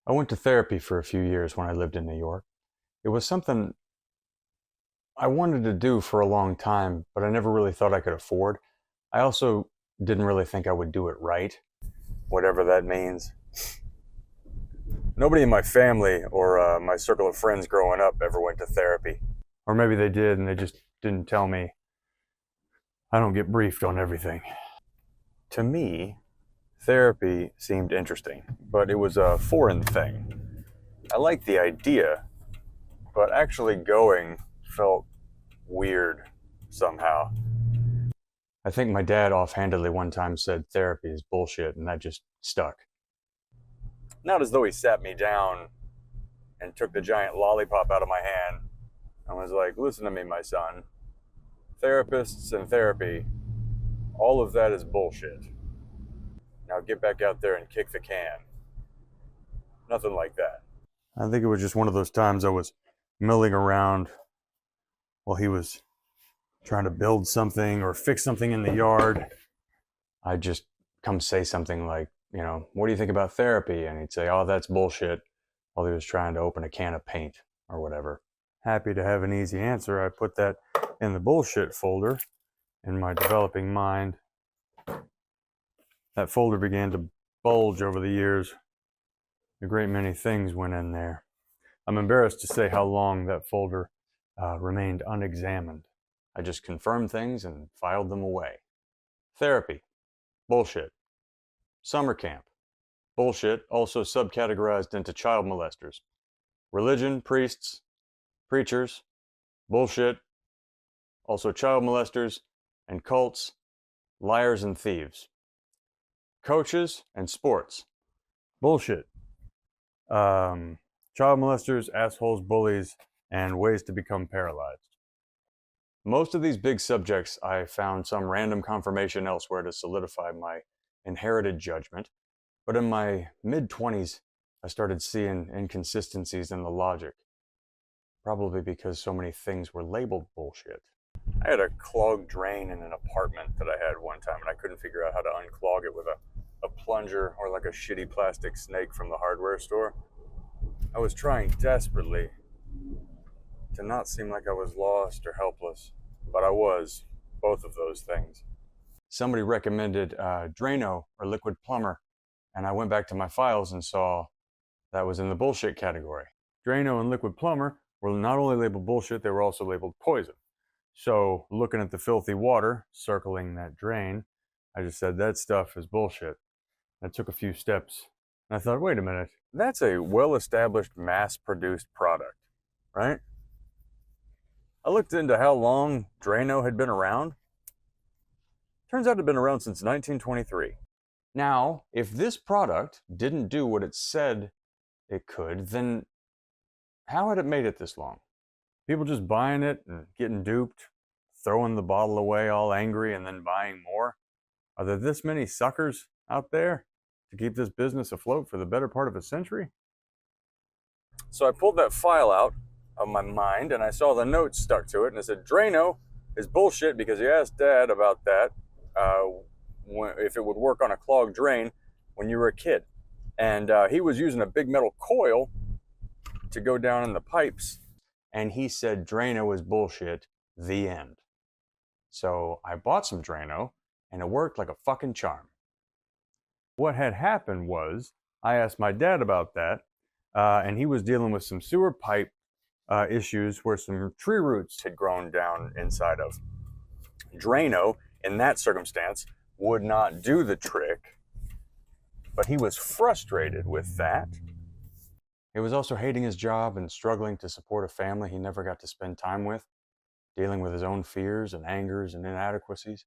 I went to therapy for a few years when I lived in New York. It was something I wanted to do for a long time, but I never really thought I could afford. I also didn't really think I would do it right, whatever that means. Nobody in my family or my circle of friends growing up ever went to therapy. Or maybe they did and they just didn't tell me. I don't get briefed on everything. To me, therapy seemed interesting, but it was a foreign thing. I liked the idea, but actually going felt weird somehow. I think my dad offhandedly one time said therapy is bullshit, and that just stuck. Not as though he sat me down and took the giant lollipop out of my hand and was like, listen to me, my son. Therapists and therapy, all of that is bullshit. Now get back out there and kick the can. Nothing like that. I think it was just one of those times I was milling around while he was trying to build something or fix something in the yard. I'd just come say something like, what do you think about therapy? And he'd say, oh, that's bullshit, while he was trying to open a can of paint or whatever. Happy to have an easy answer, I put that in the bullshit folder in my developing mind. That folder began to bulge over the years. A great many things went in there. I'm embarrassed to say how long that folder remained unexamined. I just confirmed things and filed them away. Therapy, bullshit. Summer camp, bullshit, also subcategorized into child molesters. Religion, priests, preachers, bullshit, also child molesters, and cults, liars and thieves. Coaches and sports, bullshit. Child molesters, assholes, bullies, and ways to become paralyzed. Most of these big subjects, I found some random confirmation elsewhere to solidify my inherited judgment, but in my mid-20s, I started seeing inconsistencies in the logic, probably because so many things were labeled bullshit. I had a clogged drain in an apartment that I had one time, and I couldn't figure out how to unclog it with a plunger or like a shitty plastic snake from the hardware store. I was trying desperately to not seem like I was lost or helpless, but I was, both of those things. Somebody recommended Drano or Liquid Plumber, and I went back to my files and saw that was in the bullshit category. Drano and Liquid Plumber were not only labeled bullshit, they were also labeled poison. So looking at the filthy water circling that drain, I just said that stuff is bullshit. I took a few steps and I thought, wait a minute, that's a well-established mass-produced product, right? I looked into how long Drano had been around. Turns out it had been around since 1923. Now, if this product didn't do what it said it could, then how had it made it this long? People just buying it and getting duped, throwing the bottle away all angry and then buying more? Are there this many suckers out there to keep this business afloat for the better part of a century? So I pulled that file out of my mind and I saw the notes stuck to it, and it said Drano is bullshit because you asked Dad about that, if it would work on a clogged drain when you were a kid. And he was using a big metal coil to go down in the pipes, and he said Drano is bullshit, the end. So I bought some Drano, and it worked like a fucking charm. What had happened was, I asked my dad about that, and he was dealing with some sewer pipe issues where some tree roots had grown down inside of. Drano, in that circumstance, would not do the trick, but he was frustrated with that. He was also hating his job and struggling to support a family he never got to spend time with, dealing with his own fears and angers and inadequacies.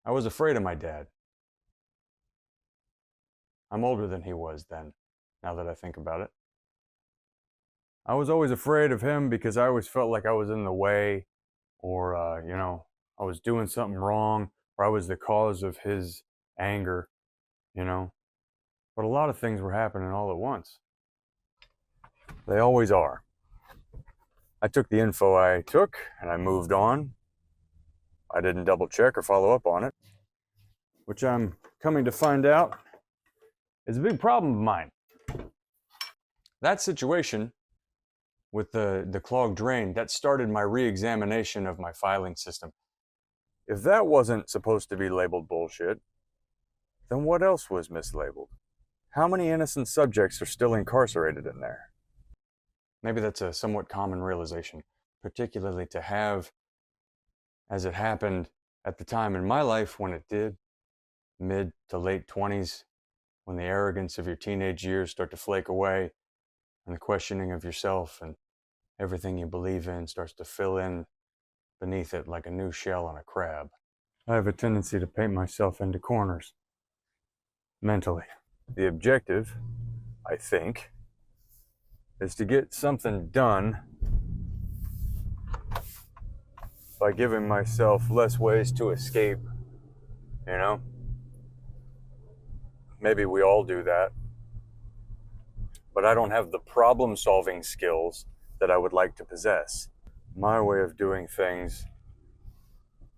I was afraid of my dad. I'm older than he was then, now that I think about it. I was always afraid of him because I always felt like I was in the way, or, I was doing something wrong, or I was the cause of his anger, But a lot of things were happening all at once. They always are. I took the info I took and I moved on. I didn't double check or follow up on it, which I'm coming to find out is a big problem of mine. That situation with the clogged drain, that started my re-examination of my filing system. If that wasn't supposed to be labeled bullshit, then what else was mislabeled? How many innocent subjects are still incarcerated in there? Maybe that's a somewhat common realization, particularly to have as it happened at the time in my life when it did, mid to late 20s, when the arrogance of your teenage years start to flake away and the questioning of yourself and everything you believe in starts to fill in beneath it like a new shell on a crab. I have a tendency to paint myself into corners, mentally. The objective, I think, is to get something done by giving myself less ways to escape, you know? Maybe we all do that. But I don't have the problem-solving skills that I would like to possess. My way of doing things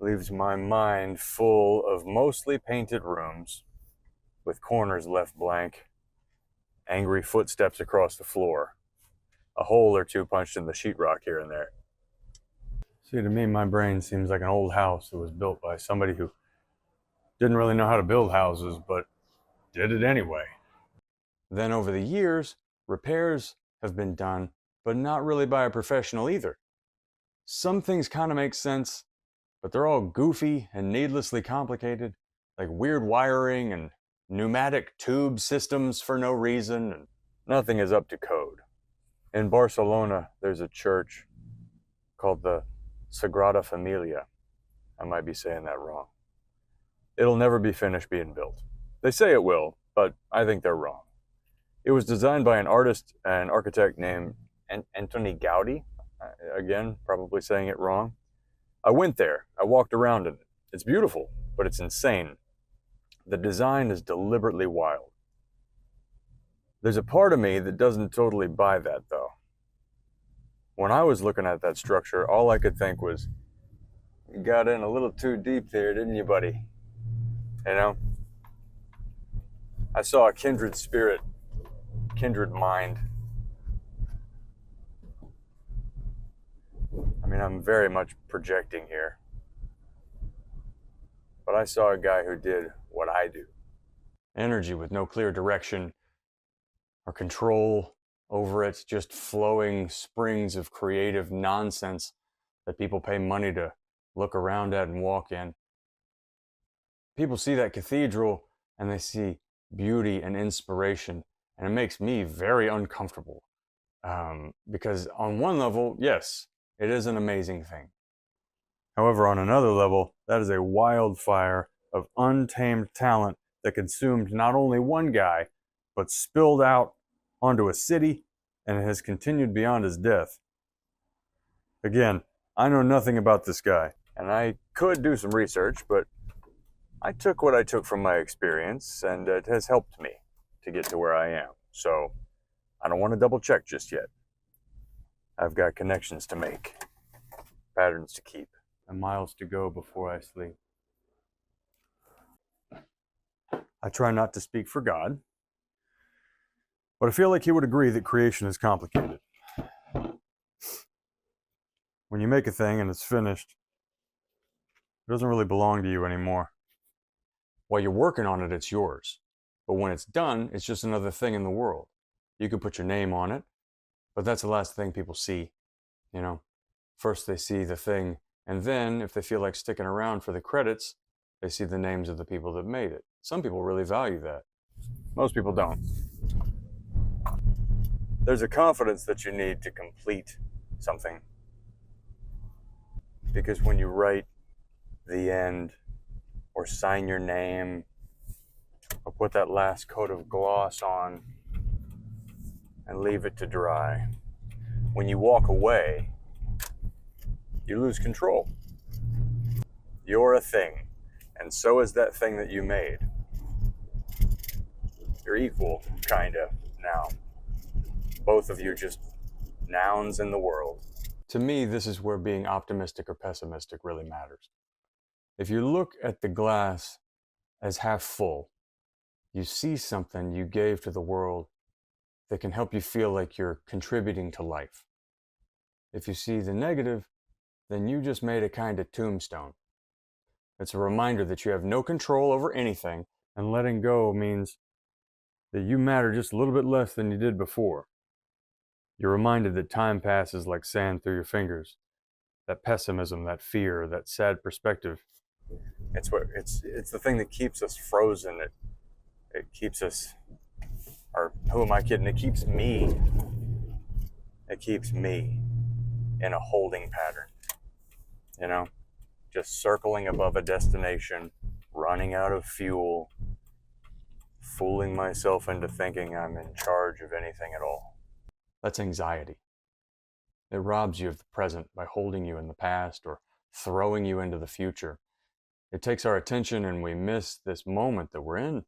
leaves my mind full of mostly painted rooms with corners left blank, angry footsteps across the floor, a hole or two punched in the sheetrock here and there. See, to me, my brain seems like an old house that was built by somebody who didn't really know how to build houses, but did it anyway. Then over the years, repairs have been done, but not really by a professional either. Some things kind of make sense, but they're all goofy and needlessly complicated, like weird wiring and pneumatic tube systems for no reason, and nothing is up to code. In Barcelona, there's a church called the Sagrada Familia. I might be saying that wrong. It'll never be finished being built. They say it will, but I think they're wrong. It was designed by an artist and architect named Antoni Gaudi. Again, probably saying it wrong. I went there. I walked around in it. It's beautiful, but it's insane. The design is deliberately wild. There's a part of me that doesn't totally buy that, though. When I was looking at that structure, all I could think was, you got in a little too deep there, didn't you, buddy? You know? I saw a kindred spirit, kindred mind. I mean, I'm very much projecting here. But I saw a guy who did what I do. Energy with no clear direction or control over it, just flowing springs of creative nonsense that people pay money to look around at and walk in. People see that cathedral and they see beauty and inspiration, and it makes me very uncomfortable. Because on one level, yes, it is an amazing thing. However, on another level, that is a wildfire of untamed talent that consumed not only one guy, but spilled out onto a city and has continued beyond his death. Again, I know nothing about this guy, and I could do some research, but I took what I took from my experience, and it has helped me to get to where I am. So I don't want to double check just yet. I've got connections to make, patterns to keep, and miles to go before I sleep. I try not to speak for God, but I feel like he would agree that creation is complicated. When you make a thing and it's finished, it doesn't really belong to you anymore. While you're working on it, it's yours. But when it's done, it's just another thing in the world. You can put your name on it, but that's the last thing people see. You know, first they see the thing, and then if they feel like sticking around for the credits, they see the names of the people that made it. Some people really value that. Most people don't. There's a confidence that you need to complete something. Because when you write the end, or sign your name, or put that last coat of gloss on and leave it to dry, when you walk away, you lose control. You're a thing, and so is that thing that you made. You're equal, kinda, now. Both of you just nouns in the world. To me, this is where being optimistic or pessimistic really matters. If you look at the glass as half full, you see something you gave to the world that can help you feel like you're contributing to life. If you see the negative, then you just made a kind of tombstone. It's a reminder that you have no control over anything, and letting go means that you matter just a little bit less than you did before. You're reminded that time passes like sand through your fingers. That pessimism, that fear, that sad perspective. It's the thing that keeps us frozen. It keeps us, or who am I kidding? It keeps me in a holding pattern. You know, just circling above a destination, running out of fuel, fooling myself into thinking I'm in charge of anything at all. That's anxiety. It robs you of the present by holding you in the past or throwing you into the future. It takes our attention and we miss this moment that we're in.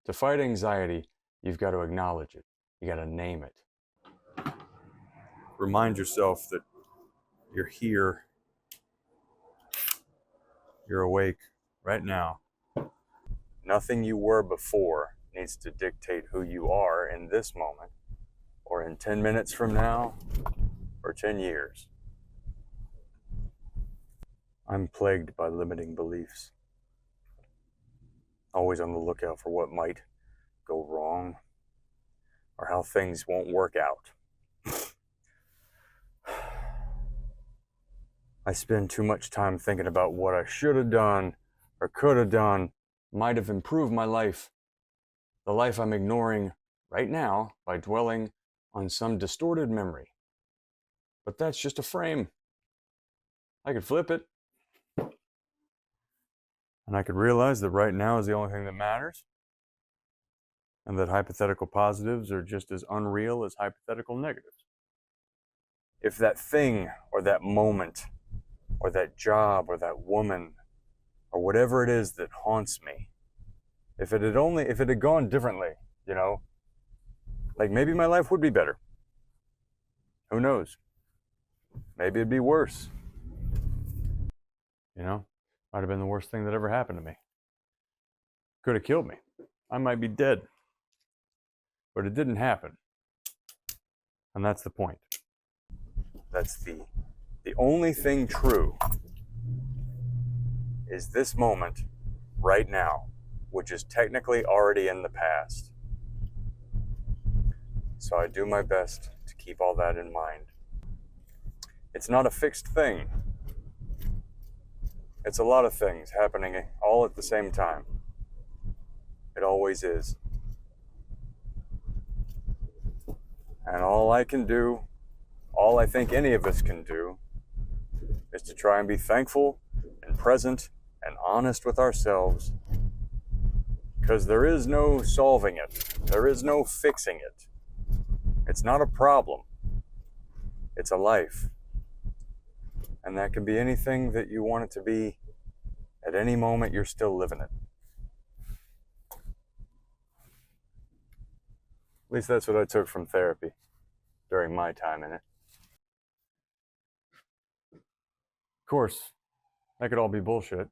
To fight anxiety, you've got to acknowledge it. You got to name it. Remind yourself that you're here. You're awake right now. Nothing you were before needs to dictate who you are in this moment, or in 10 minutes from now, or 10 years. I'm plagued by limiting beliefs. Always on the lookout for what might go wrong, or how things won't work out. I spend too much time thinking about what I should have done, or could have done, might have improved my life. The life I'm ignoring right now by dwelling on some distorted memory. But that's just a frame. I could flip it. And I could realize that right now is the only thing that matters. And that hypothetical positives are just as unreal as hypothetical negatives. If that thing or that moment or that job or that woman or whatever it is that haunts me, if it had gone differently, you know, like maybe my life would be better. Who knows? Maybe it'd be worse. You know, might have been the worst thing that ever happened to me. Could have killed me. I might be dead. But it didn't happen. And that's the point. That's the only thing true is this moment right now, which is technically already in the past. So I do my best to keep all that in mind. It's not a fixed thing. It's a lot of things happening all at the same time. It always is. And all I can do, all I think any of us can do, is to try and be thankful and present and honest with ourselves. Because there is no solving it. There is no fixing it. It's not a problem. It's a life. And that can be anything that you want it to be. At any moment, you're still living it. At least that's what I took from therapy during my time in it. Of course, that could all be bullshit.